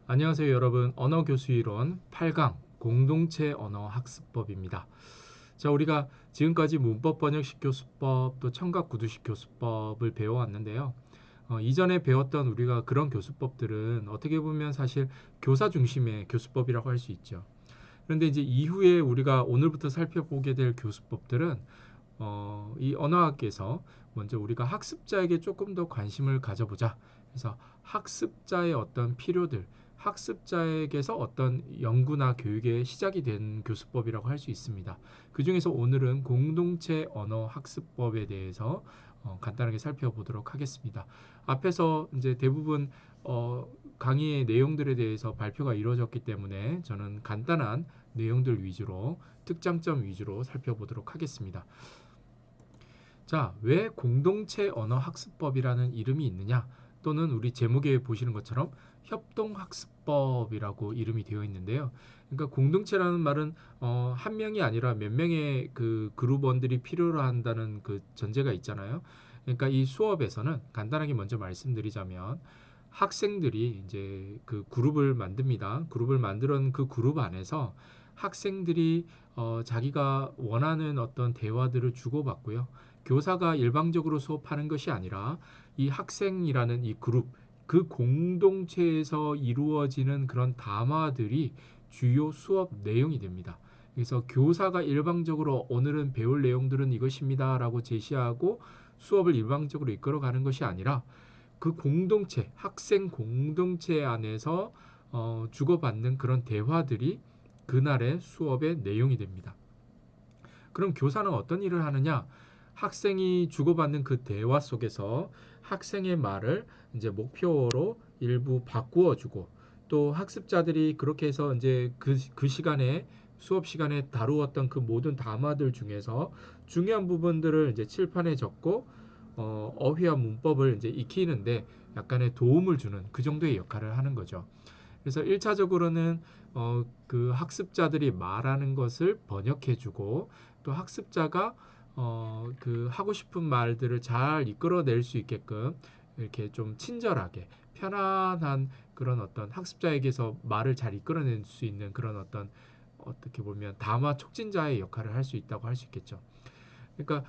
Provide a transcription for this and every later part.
안녕하세요 여러분. 언어교수이론 8강 공동체 언어학습법입니다. 자, 우리가 지금까지 문법 번역식 교수법 또 청각 구두식 교수법을 배워왔는데요. 이전에 배웠던 우리가 그런 교수법들은 어떻게 보면 사실 교사 중심의 교수법이라고 할 수 있죠. 그런데 이제 이후에 우리가 오늘부터 살펴보게 될 교수법들은 이 언어학에서 먼저 우리가 학습자에게 조금 더 관심을 가져보자. 그래서 학습자의 어떤 필요들, 학습자에게서 어떤 연구나 교육의 시작이 된 교수법이라고 할 수 있습니다. 그 중에서 오늘은 공동체 언어 학습법에 대해서 간단하게 살펴보도록 하겠습니다. 앞에서 이제 대부분 강의의 내용들에 대해서 발표가 이루어졌기 때문에 저는 간단한 내용들 위주로 특장점 위주로 살펴보도록 하겠습니다. 자, 왜 공동체 언어 학습법이라는 이름이 있느냐? 또는 우리 제목에 보시는 것처럼 협동학습법이라고 이름이 되어 있는데요. 그러니까 공동체라는 말은 한 명이 아니라 몇 명의 그 그룹원들이 필요로 한다는 그 전제가 있잖아요. 그러니까 이 수업에서는 간단하게 먼저 말씀드리자면 학생들이 이제 그 그룹을 만듭니다. 그룹을 만들은 그 그룹 안에서 학생들이 자기가 원하는 어떤 대화들을 주고받고요. 교사가 일방적으로 수업하는 것이 아니라 이 학생이라는 이 그룹, 그 공동체에서 이루어지는 그런 담화들이 주요 수업 내용이 됩니다. 그래서 교사가 일방적으로 오늘은 배울 내용들은 이것입니다라고 제시하고 수업을 일방적으로 이끌어가는 것이 아니라 그 공동체, 학생 공동체 안에서 주고받는 그런 대화들이 그날의 수업의 내용이 됩니다. 그럼 교사는 어떤 일을 하느냐? 학생이 주고받는 그 대화 속에서 학생의 말을 이제 목표로 일부 바꾸어 주고 또 학습자들이 그렇게 해서 이제 그 시간에 수업 시간에 다루었던 그 모든 담화들 중에서 중요한 부분들을 이제 칠판에 적고 어휘와 문법을 이제 익히는데 약간의 도움을 주는 그 정도의 역할을 하는 거죠. 그래서 1차적으로는 그 학습자들이 말하는 것을 번역해주고 또 학습자가 그 하고 싶은 말들을 잘 이끌어낼 수 있게끔 이렇게 좀 친절하게 편안한 그런 어떤 학습자에게서 말을 잘 이끌어낼 수 있는 그런 어떤 어떻게 보면 담화 촉진자의 역할을 할 수 있다고 할 수 있겠죠. 그러니까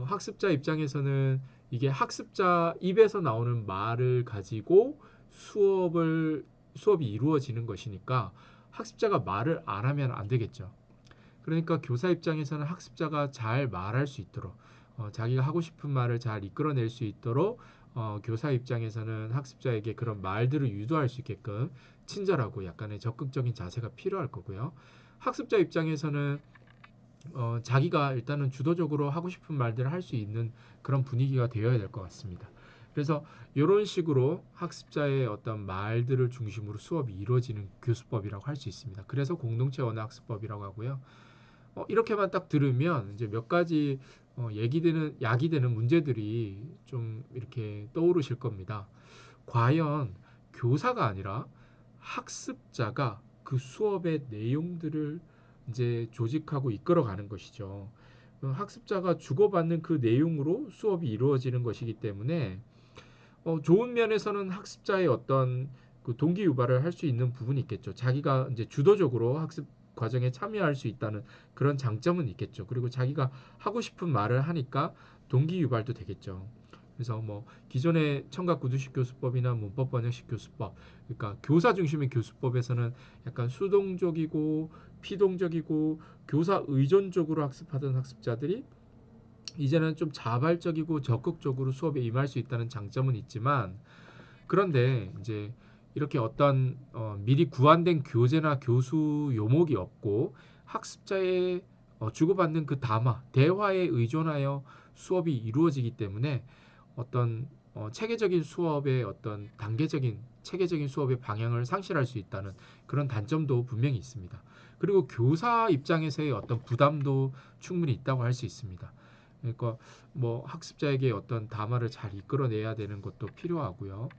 학습자 입장에서는 이게 학습자 입에서 나오는 말을 가지고 수업이 이루어지는 것이니까 학습자가 말을 안 하면 안 되겠죠. 그러니까 교사 입장에서는 학습자가 잘 말할 수 있도록 자기가 하고 싶은 말을 잘 이끌어낼 수 있도록 교사 입장에서는 학습자에게 그런 말들을 유도할 수 있게끔 친절하고 약간의 적극적인 자세가 필요할 거고요. 학습자 입장에서는 자기가 일단은 주도적으로 하고 싶은 말들을 할 수 있는 그런 분위기가 되어야 될 것 같습니다. 그래서 이런 식으로 학습자의 어떤 말들을 중심으로 수업이 이루어지는 교수법이라고 할 수 있습니다. 그래서 공동체 언어 학습법이라고 하고요. 이렇게만 딱 들으면 이제 몇 가지 약이 되는 문제들이 좀 이렇게 떠오르실 겁니다. 과연 교사가 아니라 학습자가 그 수업의 내용들을 이제 조직하고 이끌어가는 것이죠. 학습자가 주고받는 그 내용으로 수업이 이루어지는 것이기 때문에 좋은 면에서는 학습자의 어떤 그 동기 유발을 할 수 있는 부분이 있겠죠. 자기가 이제 주도적으로 학습 과정에 참여할 수 있다는 그런 장점은 있겠죠. 그리고 자기가 하고 싶은 말을 하니까 동기 유발도 되겠죠. 그래서 뭐 기존의 청각 구두식 교수법이나 문법 번역식 교수법, 그러니까 교사 중심의 교수법에서는 약간 수동적이고 피동적이고 교사 의존적으로 학습하던 학습자들이 이제는 좀 자발적이고 적극적으로 수업에 임할 수 있다는 장점은 있지만 그런데 이제 이렇게 어떤 미리 구안된 교재나 교수 요목이 없고 학습자의 주고받는 그 담화, 대화에 의존하여 수업이 이루어지기 때문에 어떤 체계적인 수업의 어떤 단계적인 체계적인 수업의 방향을 상실할 수 있다는 그런 단점도 분명히 있습니다. 그리고 교사 입장에서의 어떤 부담도 충분히 있다고 할 수 있습니다. 그러니까 뭐 학습자에게 어떤 담화를 잘 이끌어내야 되는 것도 필요하고요.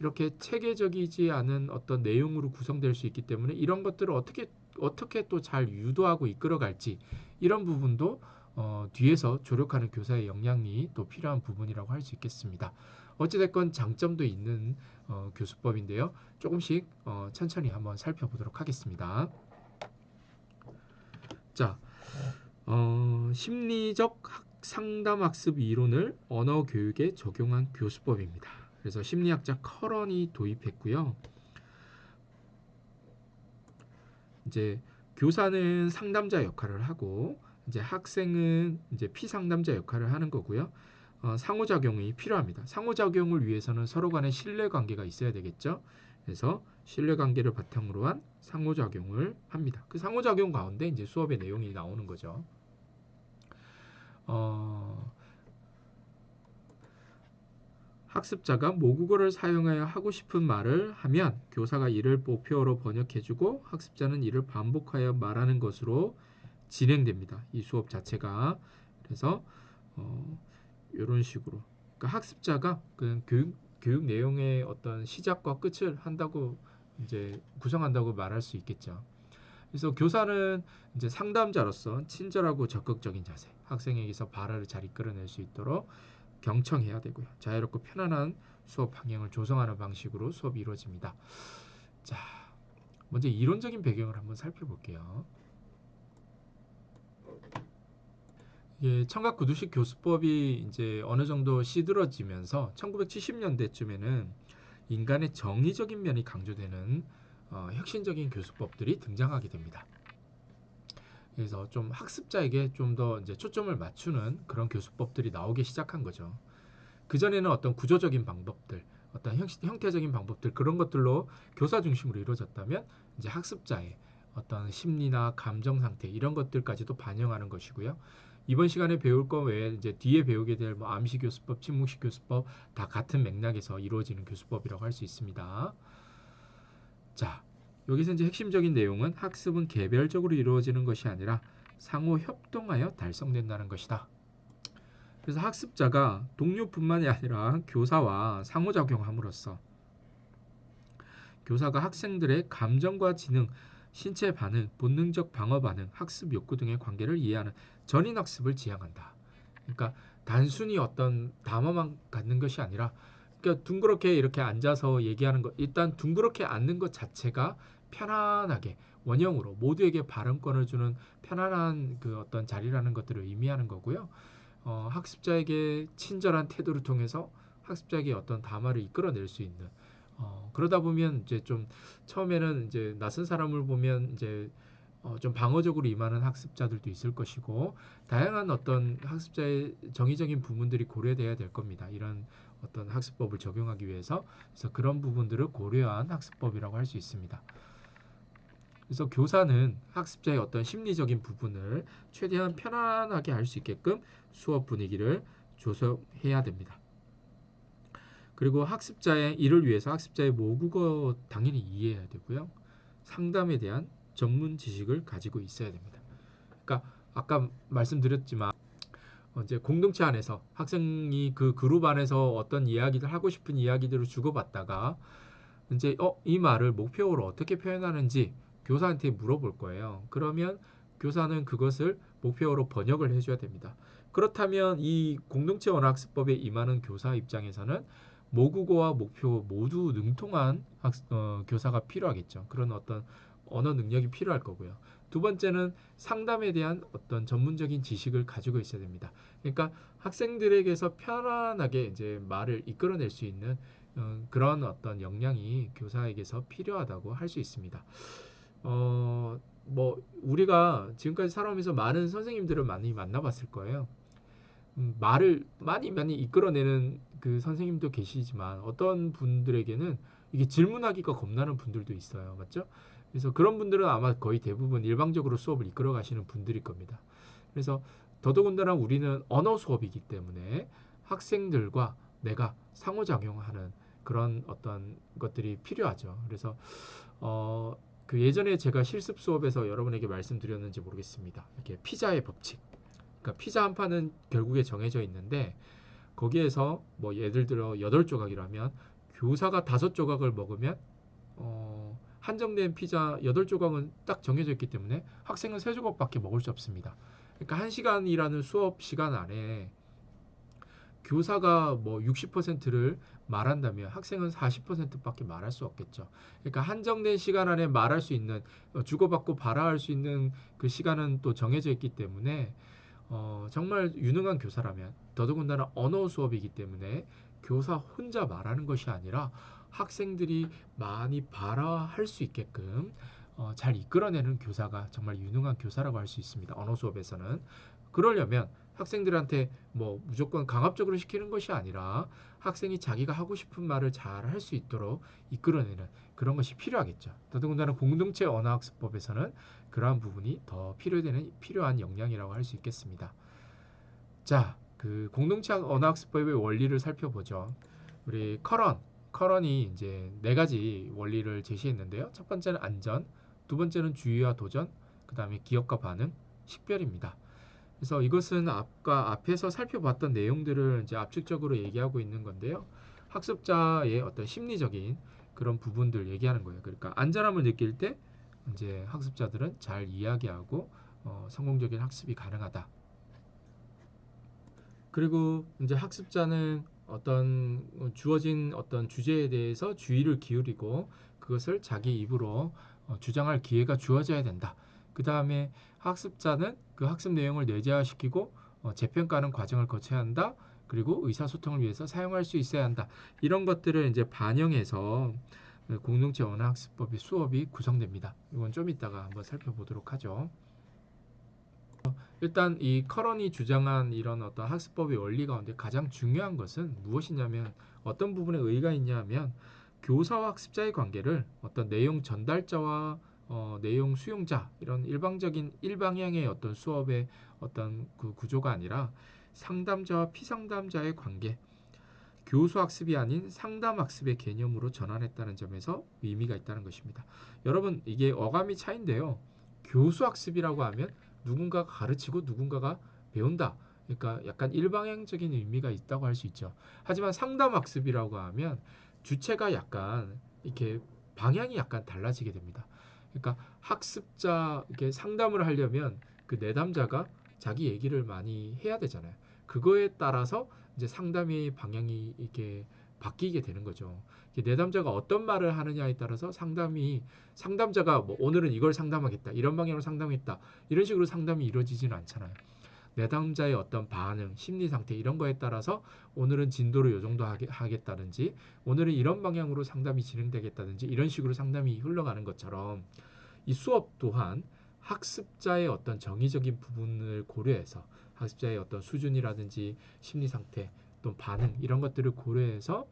이렇게 체계적이지 않은 어떤 내용으로 구성될 수 있기 때문에 이런 것들을 어떻게 또 잘 유도하고 이끌어갈지 이런 부분도 뒤에서 조력하는 교사의 역량이 또 필요한 부분이라고 할 수 있겠습니다. 어찌됐건 장점도 있는 교수법인데요. 조금씩 천천히 한번 살펴보도록 하겠습니다. 자, 심리적 상담 학습 이론을 언어 교육에 적용한 교수법입니다. 그래서 심리학자 커런이 도입했고요. 이제 교사는 상담자 역할을 하고 이제 학생은 이제 피상담자 역할을 하는 거고요. 상호작용이 필요합니다. 상호작용을 위해서는 서로 간에 신뢰관계가 있어야 되겠죠. 그래서 신뢰관계를 바탕으로 한 상호작용을 합니다. 그 상호작용 가운데 이제 수업의 내용이 나오는 거죠. 학습자가 모국어를 사용하여 하고 싶은 말을 하면 교사가 이를 목표어로 번역해주고 학습자는 이를 반복하여 말하는 것으로 진행됩니다. 이 수업 자체가. 그래서 이런 식으로 그러니까 학습자가 그 교육 내용의 어떤 시작과 끝을 한다고 이제 구성한다고 말할 수 있겠죠. 그래서 교사는 이제 상담자로서 친절하고 적극적인 자세, 학생에게서 발화를 잘 이끌어낼 수 있도록 경청해야 되고요. 자유롭고 편안한 수업 방향을 조성하는 방식으로 수업이 이루어집니다. 자, 먼저 이론적인 배경을 한번 살펴볼게요. 청각 구두식 교수법이 이제 어느 정도 시들어지면서 1970년대쯤에는 인간의 정의적인 면이 강조되는 혁신적인 교수법들이 등장하게 됩니다. 그래서 좀 학습자에게 좀 더 이제 초점을 맞추는 그런 교수법들이 나오기 시작한 거죠. 그전에는 어떤 구조적인 방법들, 어떤 형태적인 방법들 그런 것들로 교사 중심으로 이루어졌다면 이제 학습자의 어떤 심리나 감정 상태 이런 것들까지도 반영하는 것이고요. 이번 시간에 배울 것 외에 이제 뒤에 배우게 될 뭐 암시 교수법, 침묵식 교수법 다 같은 맥락에서 이루어지는 교수법이라고 할 수 있습니다. 자, 여기서 이제 핵심적인 내용은 학습은 개별적으로 이루어지는 것이 아니라 상호 협동하여 달성된다는 것이다. 그래서 학습자가 동료뿐만이 아니라 교사와 상호작용함으로써 교사가 학생들의 감정과 지능, 신체 반응, 본능적 방어 반응, 학습 욕구 등의 관계를 이해하는 전인학습을 지향한다. 그러니까 단순히 어떤 담화만 갖는 것이 아니라 그러니까 둥그렇게 이렇게 앉아서 얘기하는 것 일단 둥그렇게 앉는 것 자체가 편안하게 원형으로 모두에게 발언권을 주는 편안한 그 어떤 자리라는 것들을 의미하는 거고요. 학습자에게 친절한 태도를 통해서 학습자에게 어떤 담화를 이끌어낼 수 있는 그러다 보면 이제 좀 처음에는 이제 낯선 사람을 보면 이제 좀 방어적으로 임하는 학습자들도 있을 것이고 다양한 어떤 학습자의 정의적인 부분들이 고려돼야 될 겁니다. 이런 어떤 학습법을 적용하기 위해서 그래서 그런 부분들을 고려한 학습법이라고 할 수 있습니다. 그래서 교사는 학습자의 어떤 심리적인 부분을 최대한 편안하게 할 수 있게끔 수업 분위기를 조성해야 됩니다. 그리고 학습자의 이를 위해서 학습자의 모국어 당연히 이해해야 되고요. 상담에 대한 전문 지식을 가지고 있어야 됩니다. 그러니까 아까 말씀드렸지만 이제 공동체 안에서 학생이 그 그룹 안에서 어떤 이야기들 하고 싶은 이야기들을 주고받다가 이제 이 말을 목표어로 어떻게 표현하는지 교사한테 물어볼 거예요. 그러면 교사는 그것을 목표어로 번역을 해줘야 됩니다. 그렇다면 이 공동체 언어학습법에 임하는 교사 입장에서는 모국어와 목표 모두 능통한 교사가 필요하겠죠. 그런 어떤 언어 능력이 필요할 거고요. 두 번째는 상담에 대한 어떤 전문적인 지식을 가지고 있어야 됩니다. 그러니까 학생들에게서 편안하게 이제 말을 이끌어낼 수 있는 그런 어떤 역량이 교사에게서 필요하다고 할 수 있습니다. 뭐 우리가 지금까지 살아오면서 많은 선생님들을 많이 만나봤을 거예요. 말을 많이 이끌어내는 그 선생님도 계시지만 어떤 분들에게는 이게 질문하기가 겁나는 분들도 있어요. 맞죠? 그래서 그런 분들은 아마 거의 대부분 일방적으로 수업을 이끌어 가시는 분들일 겁니다. 그래서 더더군다나 우리는 언어 수업이기 때문에 학생들과 내가 상호작용하는 그런 어떤 것들이 필요하죠. 그래서 그 예전에 제가 실습 수업에서 여러분에게 말씀드렸는지 모르겠습니다. 이렇게 피자의 법칙. 그러니까 피자 한 판은 결국에 정해져 있는데 거기에서 뭐 예를 들어 8조각이라면 교사가 5조각을 먹으면 한정된 피자 8조각은 딱 정해져 있기 때문에 학생은 3조각밖에 먹을 수 없습니다. 그러니까 1시간이라는 수업 시간 안에 교사가 뭐 60%를 말한다면 학생은 40%밖에 말할 수 없겠죠. 그러니까 한정된 시간 안에 말할 수 있는 주고받고 발화할 수 있는 그 시간은 또 정해져 있기 때문에 정말 유능한 교사라면 더더군다나 언어 수업이기 때문에 교사 혼자 말하는 것이 아니라 학생들이 많이 발화할 수 있게끔 잘 이끌어내는 교사가 정말 유능한 교사라고 할 수 있습니다. 언어 수업에서는. 그러려면 학생들한테 뭐 무조건 강압적으로 시키는 것이 아니라 학생이 자기가 하고 싶은 말을 잘 할 수 있도록 이끌어내는 그런 것이 필요하겠죠. 더더군다나 공동체 언어학습법에서는 그러한 부분이 더 필요한 역량이라고 할 수 있겠습니다. 자, 그 공동체 언어학습법의 원리를 살펴보죠. 우리 커런이 이제 네 가지 원리를 제시했는데요. 첫 번째는 안전, 두 번째는 주의와 도전, 그 다음에 기억과 반응, 식별입니다. 그래서 이것은 앞에서 살펴봤던 내용들을 이제 압축적으로 얘기하고 있는 건데요. 학습자의 어떤 심리적인 그런 부분들 얘기하는 거예요. 그러니까 안전함을 느낄 때 이제 학습자들은 잘 이야기하고 성공적인 학습이 가능하다. 그리고 이제 학습자는 어떤 주어진 어떤 주제에 대해서 주의를 기울이고 그것을 자기 입으로 주장할 기회가 주어져야 된다. 그 다음에 학습자는 그 학습 내용을 내재화시키고 재평가하는 과정을 거쳐야 한다. 그리고 의사소통을 위해서 사용할 수 있어야 한다. 이런 것들을 이제 반영해서 공동체 언어학습법의 수업이 구성됩니다. 이건 좀 이따가 한번 살펴보도록 하죠. 일단 이 커런이 주장한 이런 어떤 학습법의 원리 가운데 가장 중요한 것은 무엇이냐면 어떤 부분에 의의가 있냐면 교사와 학습자의 관계를 어떤 내용 전달자와 내용 수용자 이런 일방향의 어떤 수업의 어떤 그 구조가 아니라 상담자와 피상담자의 관계, 교수 학습이 아닌 상담 학습의 개념으로 전환했다는 점에서 의미가 있다는 것입니다. 여러분 이게 어감이 차인데요. 교수 학습이라고 하면 누군가가 가르치고 누군가가 배운다. 그러니까 약간 일방향적인 의미가 있다고 할 수 있죠. 하지만 상담 학습이라고 하면 주체가 약간 이렇게 방향이 약간 달라지게 됩니다. 그러니까 학습자 이렇게 상담을 하려면 그 내담자가 자기 얘기를 많이 해야 되잖아요. 그거에 따라서 이제 상담의 방향이 이렇게 바뀌게 되는 거죠. 내담자가 어떤 말을 하느냐에 따라서 상담자가 뭐 오늘은 이걸 상담하겠다 이런 방향으로 상담했다 이런 식으로 상담이 이루어지지는 않잖아요. 내담자의 어떤 반응, 심리 상태 이런 거에 따라서 오늘은 진도를 요 정도 하겠다든지 오늘은 이런 방향으로 상담이 진행되겠다든지 이런 식으로 상담이 흘러가는 것처럼 이 수업 또한 학습자의 어떤 정의적인 부분을 고려해서 학습자의 어떤 수준이라든지 심리 상태 또 반응 이런 것들을 고려해서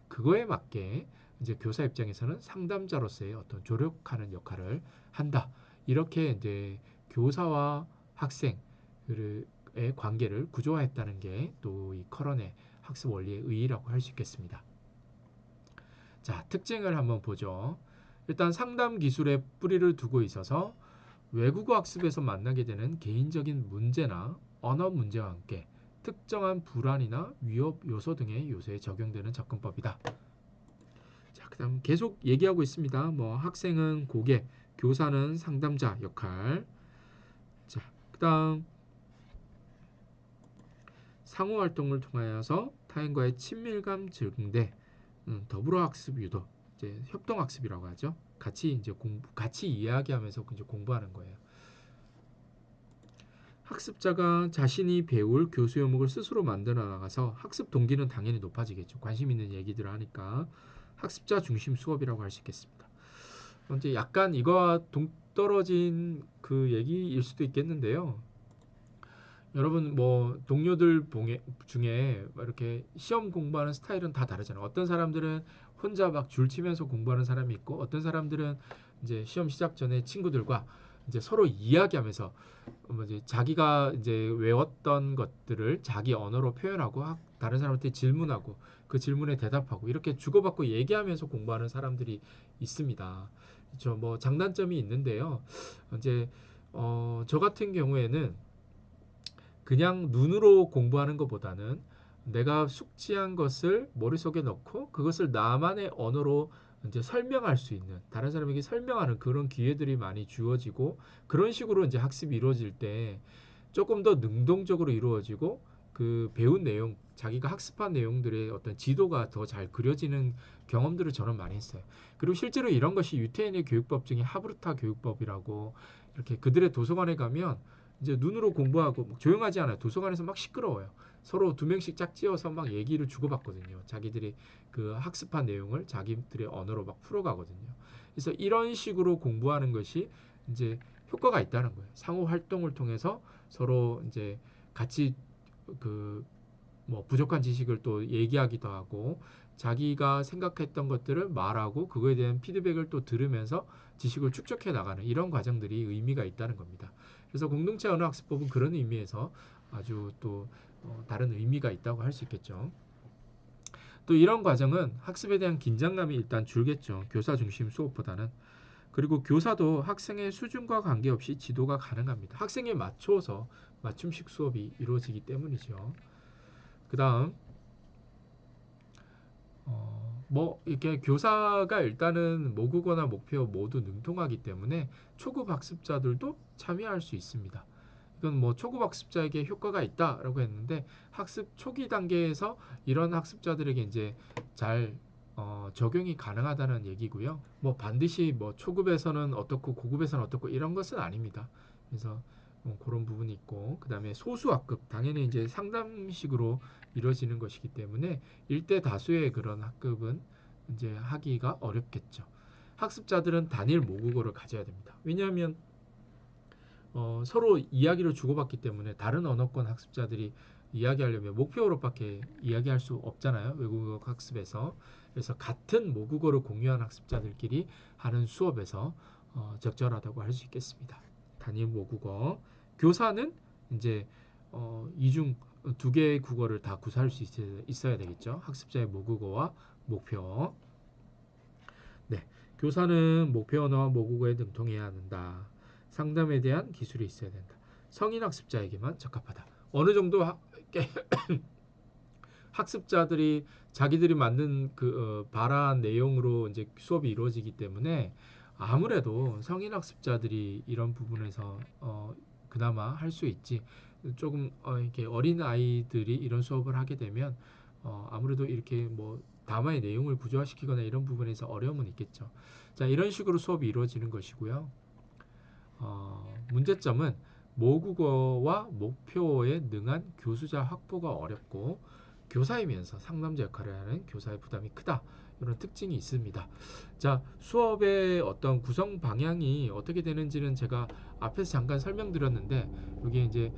그거에 맞게 이제 교사 입장에서는 상담자로서의 어떤 조력하는 역할을 한다. 이렇게 이제 교사와 학생의 관계를 구조화했다는 게 또 이 커런의 학습 원리의 의의라고 할 수 있겠습니다. 자, 특징을 한번 보죠. 일단 상담 기술에 뿌리를 두고 있어서 외국어 학습에서 만나게 되는 개인적인 문제나 언어 문제와 함께 특정한 불안이나 위협 요소 등의 요소에 적용되는 접근법이다. 자, 그다음 계속 얘기하고 있습니다. 뭐 학생은 고객, 교사는 상담자 역할. 자, 그다음 상호 활동을 통하여서 타인과의 친밀감 증대, 더불어 학습 유도, 이제 협동 학습이라고 하죠. 같이 이야기하면서 이제 공부하는 거예요. 학습자가 자신이 배울 교수 요목을 스스로 만들어 나가서 학습 동기는 당연히 높아지겠죠. 관심 있는 얘기들을 하니까 학습자 중심 수업이라고 할 수 있겠습니다. 이제 약간 이거와 동떨어진 그 얘기일 수도 있겠는데요. 여러분 뭐 동료들 중에 이렇게 시험 공부하는 스타일은 다 다르잖아요. 어떤 사람들은 혼자 막 줄치면서 공부하는 사람이 있고 어떤 사람들은 이제 시험 시작 전에 친구들과 이제 서로 이야기하면서 뭐 이제 자기가 이제 외웠던 것들을 자기 언어로 표현하고 다른 사람한테 질문하고 그 질문에 대답하고 이렇게 주고받고 얘기하면서 공부하는 사람들이 있습니다. 뭐 장단점이 있는데요. 이제 저 같은 경우에는 그냥 눈으로 공부하는 것보다는 내가 숙지한 것을 머릿속에 넣고 그것을 나만의 언어로 이제 설명할 수 있는 다른 사람에게 설명하는 그런 기회들이 많이 주어지고 그런 식으로 이제 학습이 이루어질 때 조금 더 능동적으로 이루어지고 그 배운 내용, 자기가 학습한 내용들의 어떤 지도가 더 잘 그려지는 경험들을 저는 많이 했어요. 그리고 실제로 이런 것이 유태인의 교육법 중에 하브르타 교육법이라고, 이렇게 그들의 도서관에 가면 이제 눈으로 공부하고 막 조용하지 않아요. 도서관에서 막 시끄러워요. 서로 두 명씩 짝지어서 막 얘기를 주고받거든요. 자기들이 그 학습한 내용을 자기들의 언어로 막 풀어가거든요. 그래서 이런 식으로 공부하는 것이 이제 효과가 있다는 거예요. 상호 활동을 통해서 서로 이제 같이 그 뭐 부족한 지식을 또 얘기하기도 하고, 자기가 생각했던 것들을 말하고 그거에 대한 피드백을 또 들으면서 지식을 축적해 나가는 이런 과정들이 의미가 있다는 겁니다. 그래서 공동체 언어 학습법은 그런 의미에서 아주 또 다른 의미가 있다고 할 수 있겠죠. 또 이런 과정은 학습에 대한 긴장감이 일단 줄겠죠. 교사 중심 수업보다는. 그리고 교사도 학생의 수준과 관계없이 지도가 가능합니다. 학생에 맞춰서 맞춤식 수업이 이루어지기 때문이죠. 그 다음 뭐 이렇게 교사가 일단은 모국어나 목표 모두 능통하기 때문에 초급 학습자들도 참여할 수 있습니다. 이건 뭐 초급 학습자에게 효과가 있다라고 했는데, 학습 초기 단계에서 이런 학습자들에게 이제 잘 적용이 가능하다는 얘기고요. 뭐 반드시 뭐 초급에서는 어떻고 고급에서는 어떻고 이런 것은 아닙니다. 그래서 그런 부분이 있고, 그 다음에 소수 학급, 당연히 이제 상담식으로 이루어지는 것이기 때문에 일대 다수의 그런 학급은 이제 하기가 어렵겠죠. 학습자들은 단일 모국어를 가져야 됩니다. 왜냐하면 서로 이야기를 주고받기 때문에 다른 언어권 학습자들이 이야기하려면 목표어로밖에 이야기할 수 없잖아요. 외국어 학습에서. 그래서 같은 모국어를 공유한 학습자들끼리 하는 수업에서 적절하다고 할 수 있겠습니다. 단일 모국어. 교사는 이제 이중 두 개의 국어를 다 구사할 수 있어야 되겠죠. 학습자의 모국어와 목표. 네, 교사는 목표 언어와 모국어에 능통해야 한다. 상담에 대한 기술이 있어야 된다. 성인 학습자에게만 적합하다. 어느 정도 학습자들이 자기들이 만든 그 바라한 내용으로 이제 수업이 이루어지기 때문에 아무래도 성인 학습자들이 이런 부분에서 그나마 할 수 있지. 조금 이렇게 어린 아이들이 이런 수업을 하게 되면 아무래도 이렇게 뭐 담화의 내용을 구조화시키거나 이런 부분에서 어려움은 있겠죠. 자, 이런 식으로 수업이 이루어지는 것이고요. 문제점은 모국어와 목표에 능한 교수자 확보가 어렵고, 교사이면서 상담자 역할을 하는 교사의 부담이 크다. 이런 특징이 있습니다. 자, 수업의 어떤 구성 방향이 어떻게 되는지는 제가 앞에서 잠깐 설명드렸는데, 여기 이제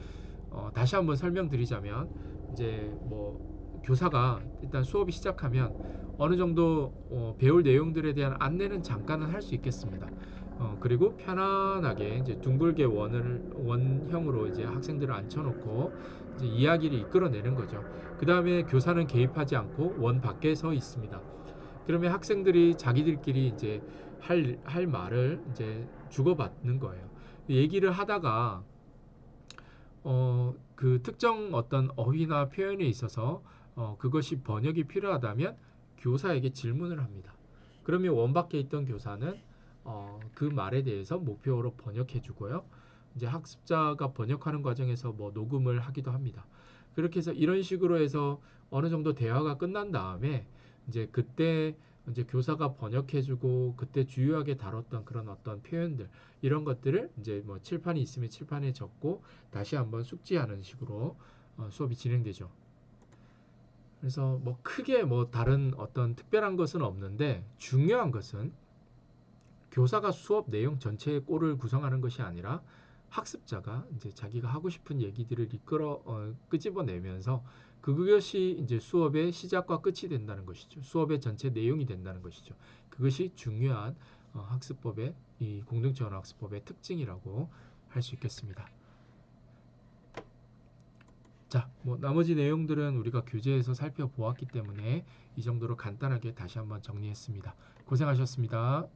다시 한번 설명드리자면, 이제 뭐 교사가 일단 수업이 시작하면 어느 정도 배울 내용들에 대한 안내는 잠깐은 할 수 있겠습니다. 그리고 편안하게 이제 둥글게 원형으로 이제 학생들을 앉혀놓고 이제 이야기를 이끌어내는 거죠. 그 다음에 교사는 개입하지 않고 원 밖에 서 있습니다. 그러면 학생들이 자기들끼리 이제 할 말을 이제 주고받는 거예요. 얘기를 하다가 그 특정 어떤 어휘나 표현에 있어서 그것이 번역이 필요하다면 교사에게 질문을 합니다. 그러면 원밖에 있던 교사는 그 말에 대해서 목표어로 번역해 주고요. 이제 학습자가 번역하는 과정에서 뭐 녹음을 하기도 합니다. 그렇게 해서 이런 식으로 해서 어느 정도 대화가 끝난 다음에 이제 그때 이제 교사가 번역해주고 그때 주요하게 다뤘던 그런 어떤 표현들, 이런 것들을 이제 뭐 칠판이 있으면 칠판에 적고 다시 한번 숙지하는 식으로 수업이 진행되죠. 그래서 뭐 크게 뭐 다른 어떤 특별한 것은 없는데, 중요한 것은 교사가 수업 내용 전체의 꼴을 구성하는 것이 아니라 학습자가 이제 자기가 하고 싶은 얘기들을 이끌어 끄집어내면서 그것이 이제 수업의 시작과 끝이 된다는 것이죠. 수업의 전체 내용이 된다는 것이죠. 그것이 중요한 학습법의, 이 공동체 언어 학습법의 특징이라고 할 수 있겠습니다. 자, 뭐 나머지 내용들은 우리가 교재에서 살펴보았기 때문에 이 정도로 간단하게 다시 한번 정리했습니다. 고생하셨습니다.